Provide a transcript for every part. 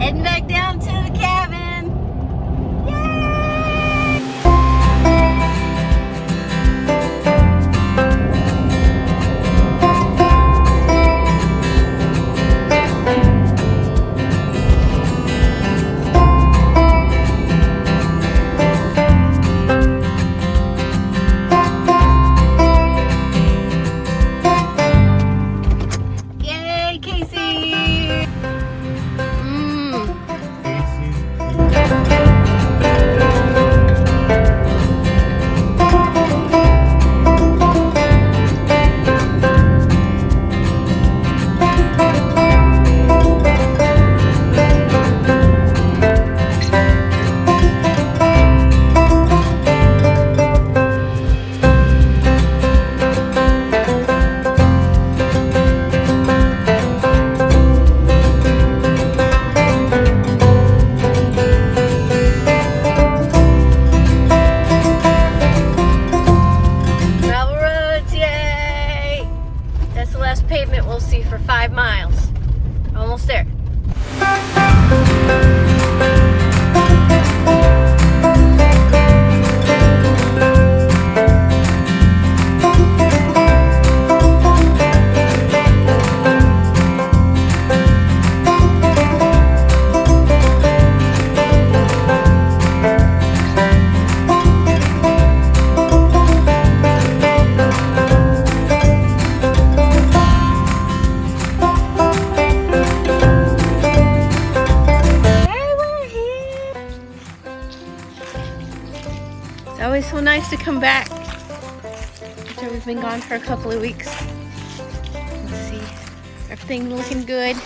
Heading back down to the cabin. Yay! Yay, Casey! Gravel roads, yay! That's the last pavement we'll see for 5 miles. Almost there. It's always so nice to come back after we've been gone for a couple of weeks. Let's see, everything looking good.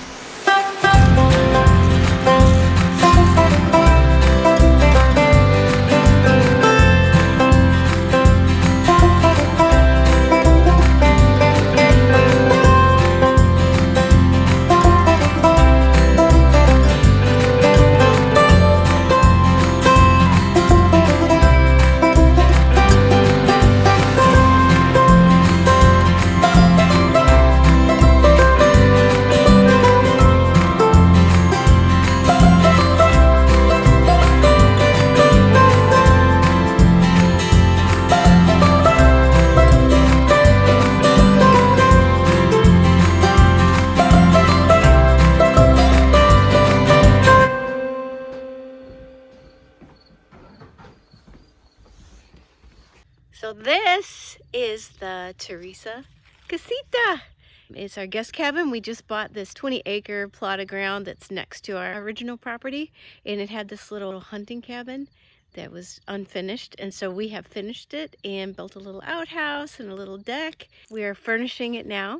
So this is the Teresa Casita. It's our guest cabin. We just bought this 20-acre plot of ground that's next to our original property, and it had this little hunting cabin that was unfinished, and so we have finished it and built a little outhouse and a little deck. We are furnishing it now.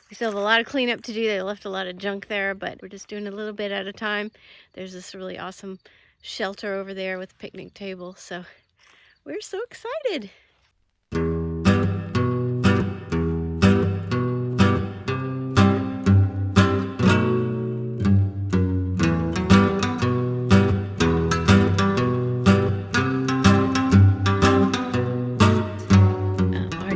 We still have a lot of cleanup to do. They left a lot of junk there, but we're just doing a little bit at a time. There's this really awesome shelter over there with a picnic table, so we're so excited.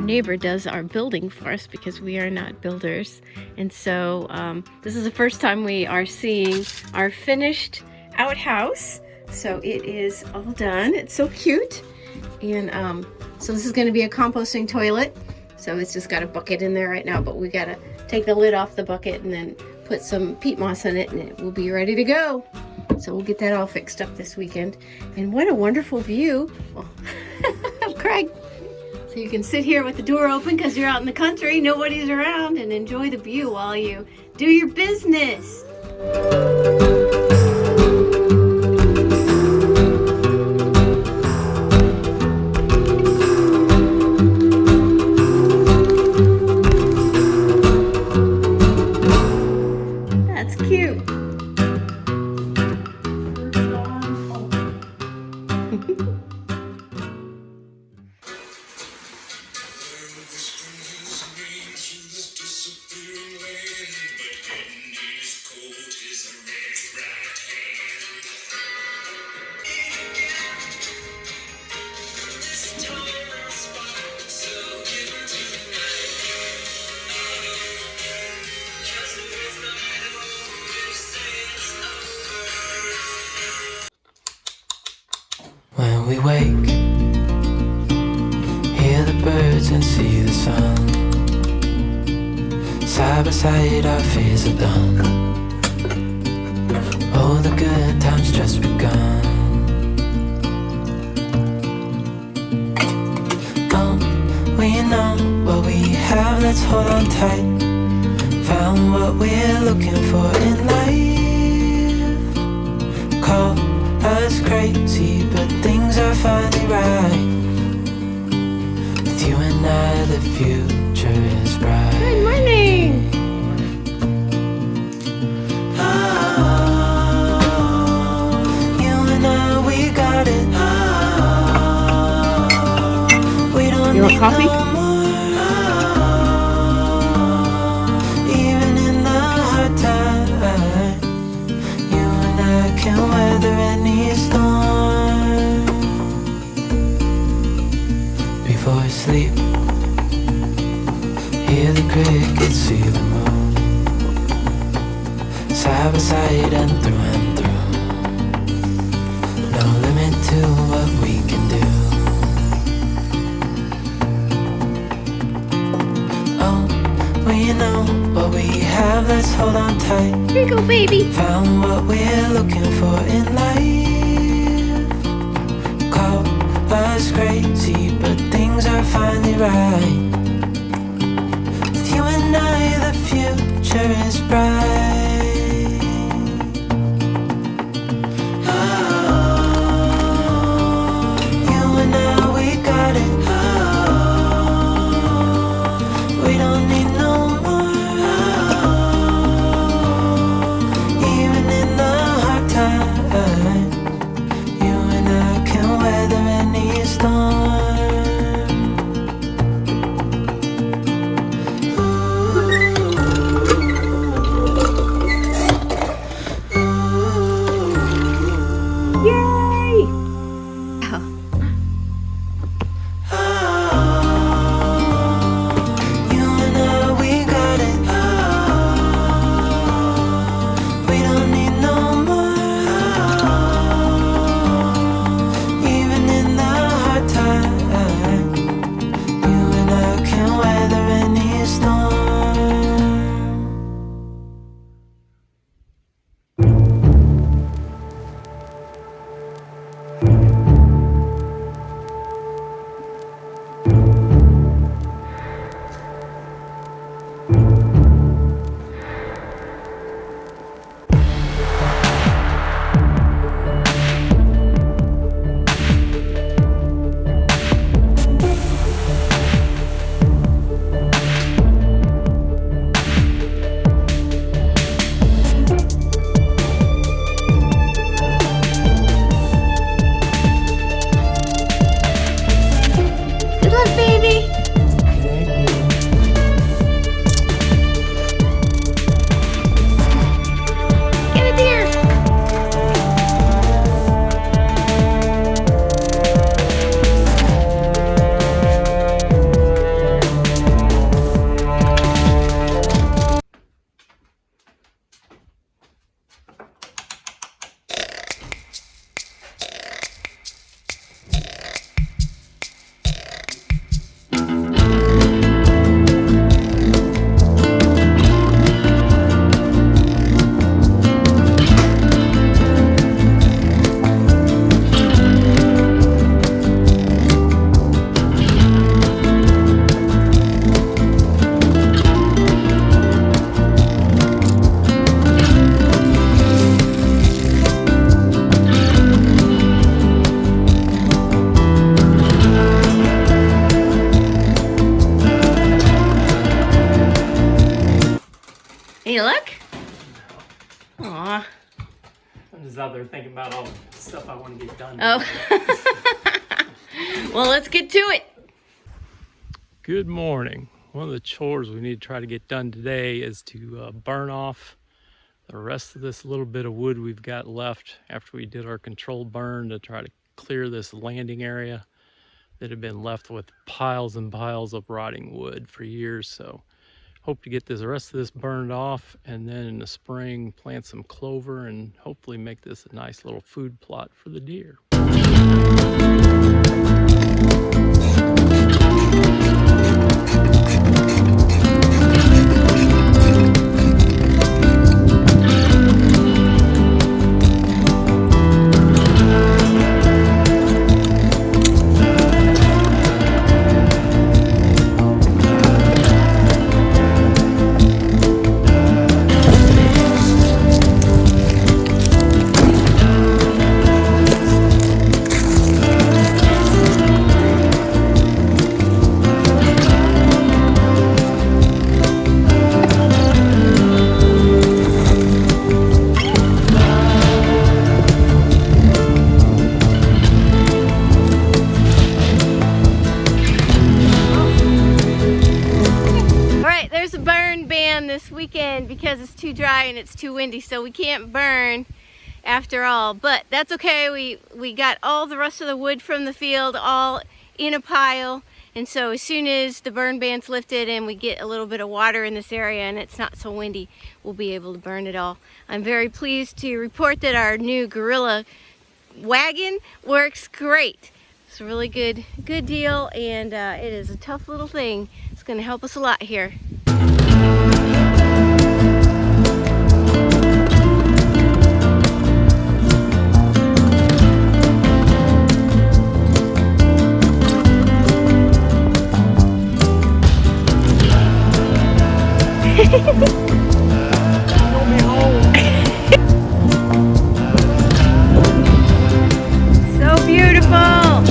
Neighbor does our building for us because we are not builders, and so this is the first time we are seeing our finished outhouse. So it is all done. It's so cute, and so this is going to be a composting toilet. So it's just got a bucket in there right now, but we got to take the lid off the bucket and then put some peat moss in it, and it will be ready to go. So we'll get that all fixed up this weekend. And what a wonderful view. Well, Craig. So you can sit here with the door open because you're out in the country, nobody's around, and enjoy the view while you do your business. That's cute. Disappearing land, but in his coat is a red we wake, hear the birds and see the sun. Side by side our fears are done. Oh, the good times just begun. We know what we have, let's hold on tight. Found what we're looking for in life. Call us crazy, but things are finally right. With you and I, the future is bright. Good morning. You and I, we got it. We don't You want need coffee? no more. Even in the hard time, you and I can weather any storm. Before I sleep, hear the crickets, see the moon. Side by side and through. No limit to what we can do. Oh, we know what we have, let's hold on tight. Here you go, baby. Found what we're looking for in life. Call us crazy, but things are finally right. With you and I, the future is bright. You and I, we got it. We don't need no more. Even in the hard time, you and I can weather any storm. Yay! You and I, we got it. We don't need no more. Even in the hard time, you and I can weather any storm. Good luck, baby. Get it, dear. Any luck? Aw. I'm just out there thinking about all the stuff I want to get done. Oh. Well, let's get to it. Good morning. One of the chores we need to try to get done today is to burn off the rest of this little bit of wood we've got left after we did our controlled burn to try to clear this landing area that had been left with piles and piles of rotting wood for years. So hope to get the rest of this burned off, and then in the spring plant some clover and hopefully make this a nice little food plot for the deer. This weekend because it's too dry and it's too windy, so we can't burn after all, but that's okay. We got all the rest of the wood from the field all in a pile, and so as soon as the burn ban's lifted and we get a little bit of water in this area and it's not so windy, we'll be able to burn it all. I'm very pleased to report that our new Gorilla wagon works great. It's a really good deal, and it is a tough little thing. It's going to help us a lot here. So beautiful.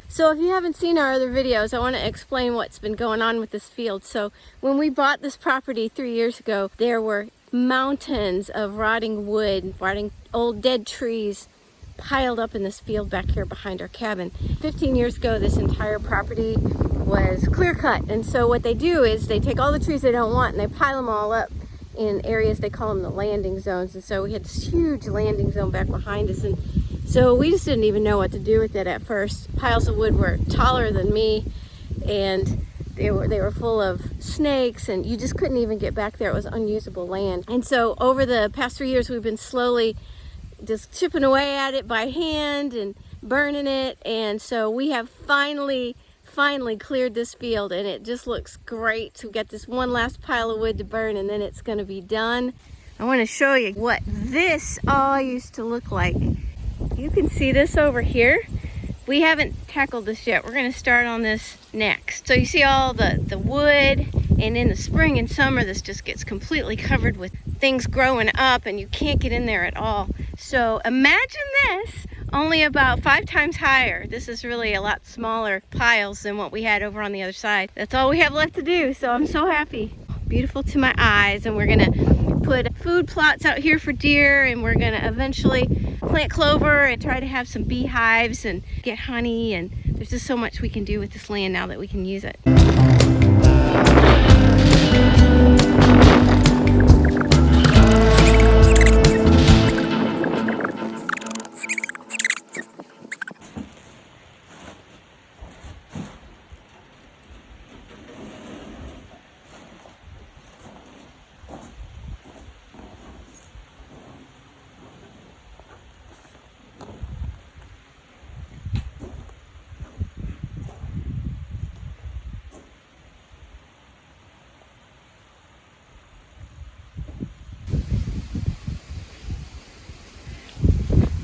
So if you haven't seen our other videos, I want to explain what's been going on with this field. So when we bought this property 3 years ago, there were mountains of rotting wood, rotting old dead trees piled up in this field back here behind our cabin. 15 years ago, this entire property was clear cut, and so what they do is they take all the trees they don't want and they pile them all up in areas, they call them the landing zones. And so we had this huge landing zone back behind us, and so we just didn't even know what to do with it at first. Piles of wood were taller than me, and they were full of snakes, and you just couldn't even get back there. It was unusable land. And so over the past 3 years, we've been slowly just chipping away at it by hand and burning it, and so we have finally cleared this field, and it just looks great. So we got this one last pile of wood to burn, and then it's going to be done. I want to show you what this all used to look like. You can see this over here. We haven't tackled this yet. We're going to start on this next. So you see all the wood, and in the spring and summer this just gets completely covered with things growing up, and you can't get in there at all. So imagine this, only about 5 times higher. This is really a lot smaller piles than what we had over on the other side. That's all we have left to do, so I'm so happy. Beautiful to my eyes, and we're gonna put food plots out here for deer, and we're gonna eventually plant clover and try to have some beehives and get honey, and there's just so much we can do with this land now that we can use it.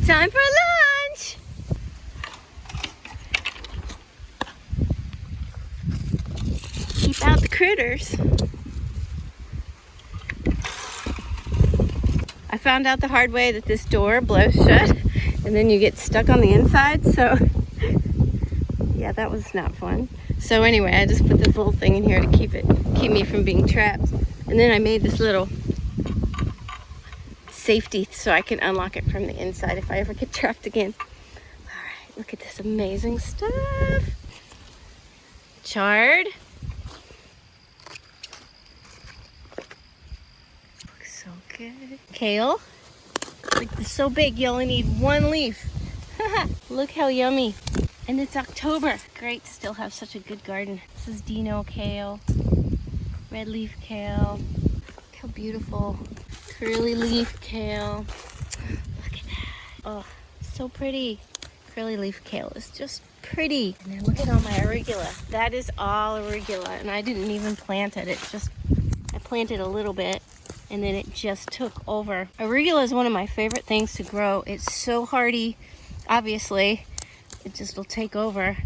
Time for lunch! Keep out the critters. I found out the hard way that this door blows shut and then you get stuck on the inside, so yeah, that was not fun. So anyway, I just put this little thing in here to keep me from being trapped. And then I made this little safety so I can unlock it from the inside if I ever get trapped again. All right, look at this amazing stuff. Chard. Looks so good. Kale. Like, it's so big you only need 1 leaf. Look how yummy. And it's October. Great to still have such a good garden. This is Dino kale. Red leaf kale. Look how beautiful. Curly leaf kale. Look at that. Oh, so pretty. Curly leaf kale is just pretty. And then look at all my arugula. That is all arugula, and I didn't even plant it. I planted a little bit, and then it just took over. Arugula is one of my favorite things to grow. It's so hardy, obviously. It just will take over,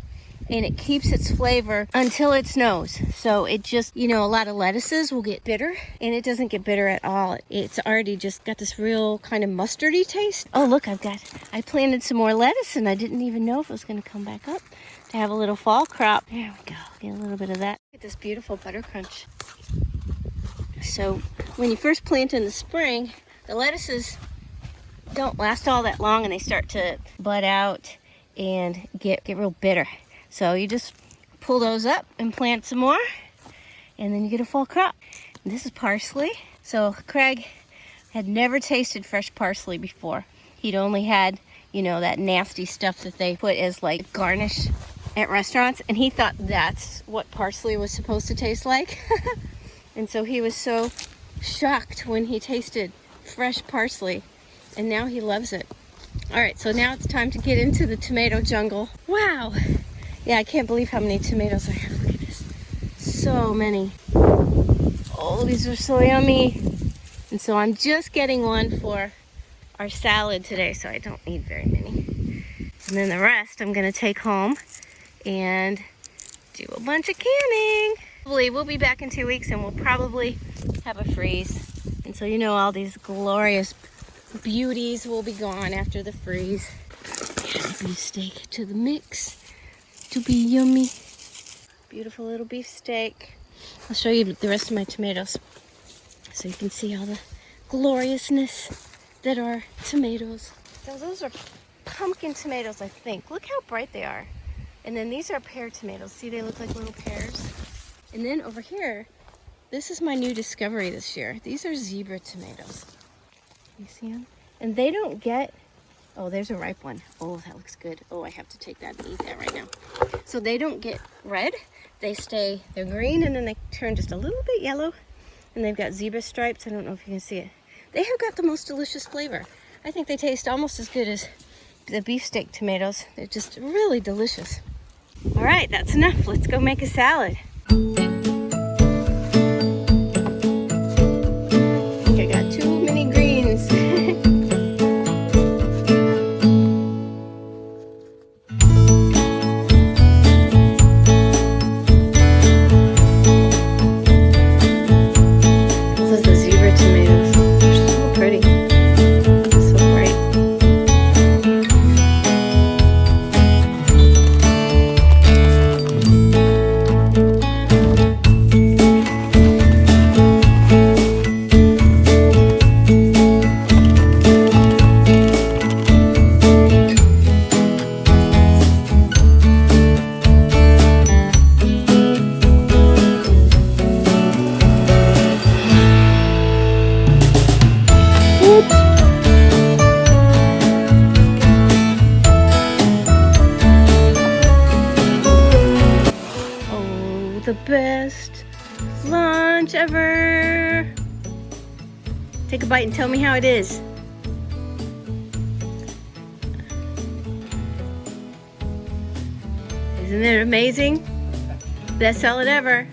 and it keeps its flavor until it snows. So it just, you know, a lot of lettuces will get bitter, and it doesn't get bitter at all. It's already just got this real kind of mustardy taste. Oh, look, I planted some more lettuce, and I didn't even know if it was gonna come back up to have a little fall crop. There we go, get a little bit of that. Look at this beautiful butter crunch. So when you first plant in the spring, the lettuces don't last all that long, and they start to bud out and get real bitter. So you just pull those up and plant some more, and then you get a fall crop. And this is parsley. So Craig had never tasted fresh parsley before. He'd only had, you know, that nasty stuff that they put as like garnish at restaurants, and he thought that's what parsley was supposed to taste like. And so he was so shocked when he tasted fresh parsley, and now he loves it. All right, so now it's time to get into the tomato jungle. Wow. Yeah, I can't believe how many tomatoes I have. Look at this. So many. Oh, these are so yummy. And so I'm just getting one for our salad today, so I don't need very many. And then the rest I'm gonna take home and do a bunch of canning. We'll be back in 2 weeks, and we'll probably have a freeze. And so, you know, all these glorious beauties will be gone after the freeze. Add a beef steak to the mix to be yummy. Beautiful little beef steak. I'll show you the rest of my tomatoes so you can see all the gloriousness that are tomatoes. So those are pumpkin tomatoes, I think. Look how bright they are. And then these are pear tomatoes. See, they look like little pears. And then over here, this is my new discovery this year. These are zebra tomatoes. You see them? And they don't get, oh, there's a ripe one. Oh, that looks good. Oh, I have to take that and eat that right now. So they don't get red. They're green, and then they turn just a little bit yellow. And they've got zebra stripes. I don't know if you can see it. They have got the most delicious flavor. I think they taste almost as good as the beefsteak tomatoes. They're just really delicious. All right, that's enough. Let's go make a salad. I think I got too many greens. This is the zebra tomatoes. They're so pretty. So bright. The best lunch ever. Take a bite and tell me how it is. Isn't it amazing? Best salad ever.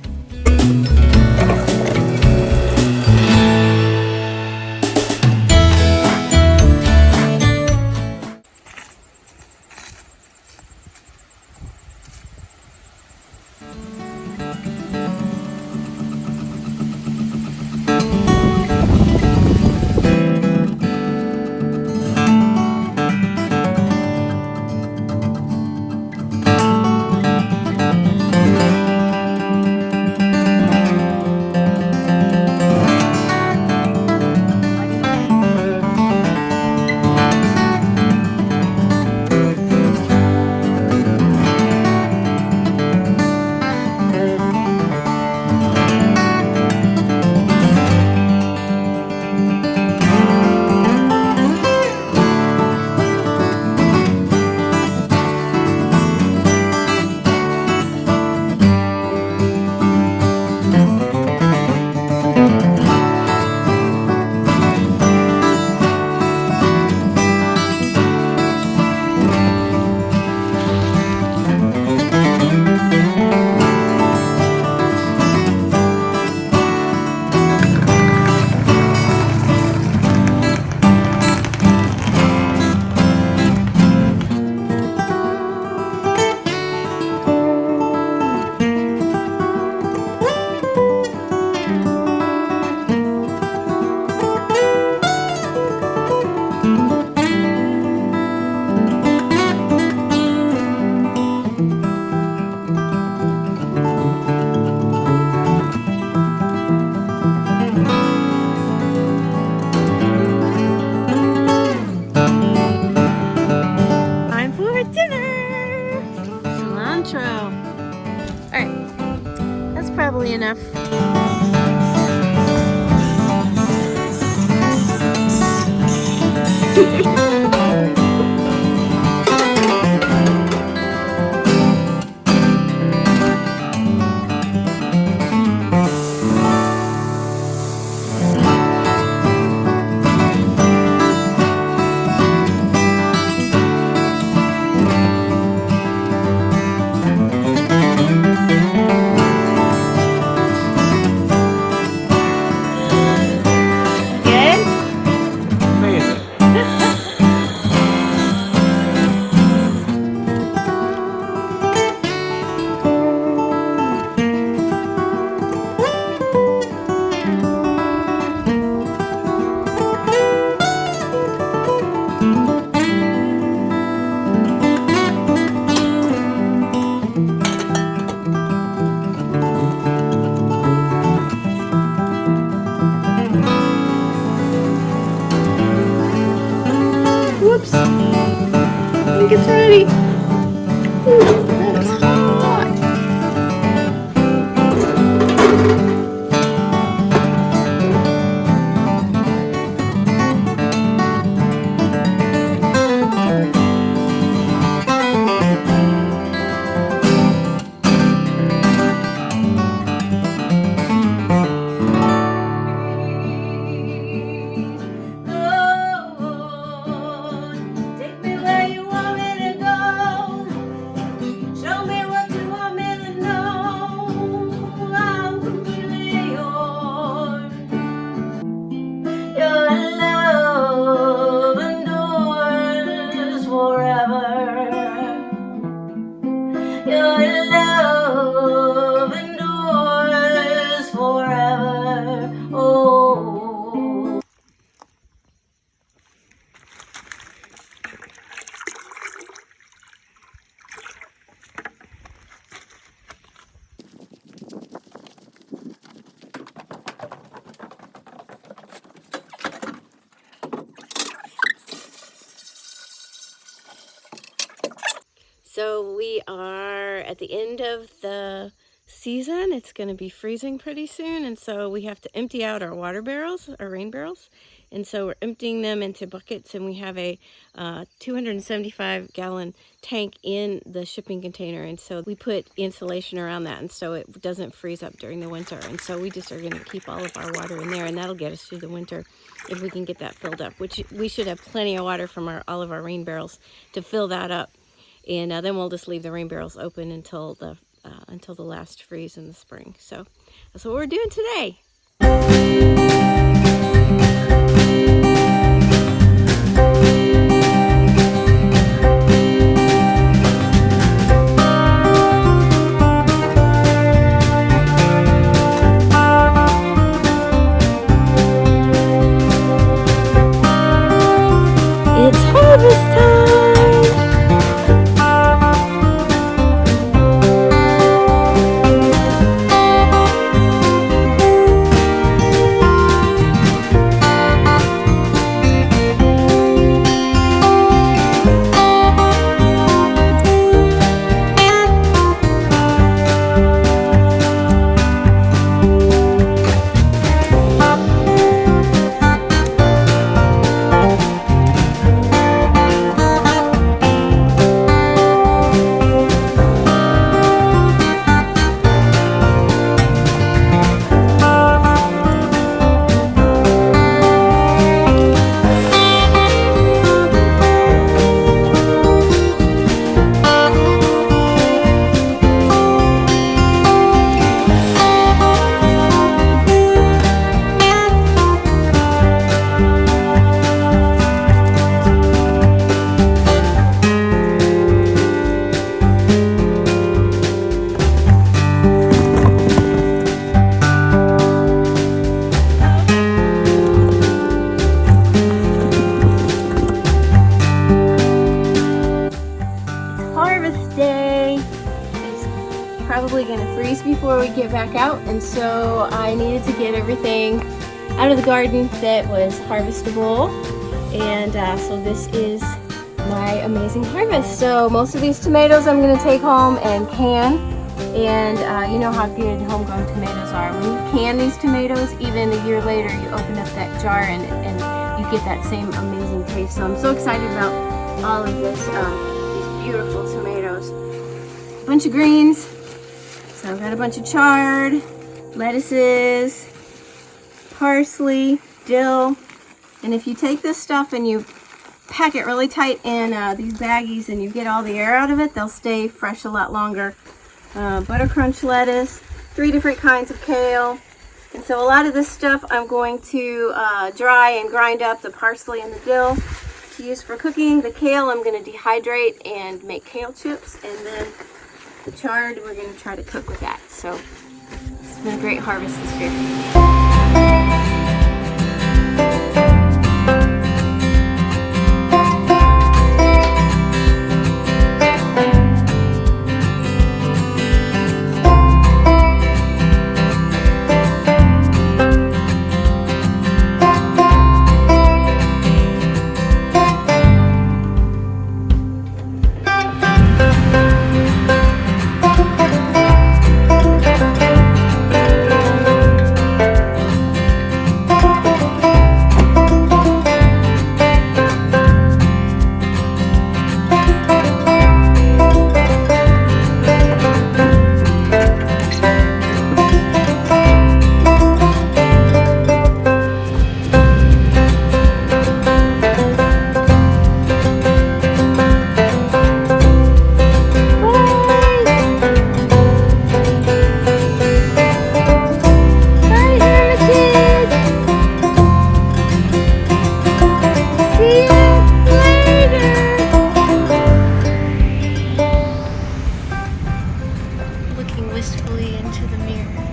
Whoops. I think it's ready. Ooh, that is hot. Take me where you want me to go. Show me what you want me to know. I'm completely yours. Your love endures forever. Your love endures forever. Oh. So we are at the end of the season. It's going to be freezing pretty soon, and so we have to empty out our water barrels, our rain barrels. And so we're emptying them into buckets, and we have a 275-gallon tank in the shipping container. And so we put insulation around that, and so it doesn't freeze up during the winter. And so we just are going to keep all of our water in there, and that'll get us through the winter if we can get that filled up, which we should have plenty of water from all of our rain barrels to fill that up. And then we'll just leave the rain barrels open until the last freeze in the spring. So that's what we're doing today. It's harvest time! Probably gonna freeze before we get back out, and so I needed to get everything out of the garden that was harvestable, and so this is my amazing harvest. So most of these tomatoes I'm gonna take home and can, and you know how good homegrown tomatoes are. When you can these tomatoes, even a year later, you open up that jar and you get that same amazing taste. So I'm so excited about all of this, these beautiful tomatoes. A bunch of greens. So I've got a bunch of chard, lettuces, parsley, dill. And if you take this stuff and you pack it really tight in these baggies and you get all the air out of it, they'll stay fresh a lot longer. Butter crunch lettuce, 3 different kinds of kale. And so a lot of this stuff I'm going to dry and grind up, the parsley and the dill, to use for cooking. The kale I'm going to dehydrate and make kale chips, and then the chard we're going to try to cook with that. So it's been a great harvest this year. Wistfully into the mirror.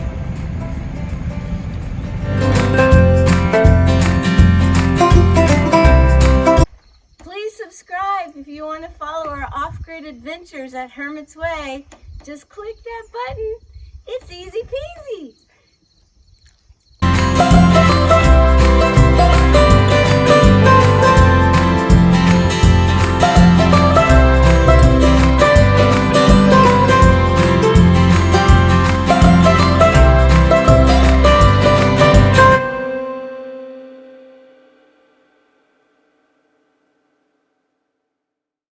Please subscribe if you want to follow our off-grid adventures at Hermit's Way. Just click that button.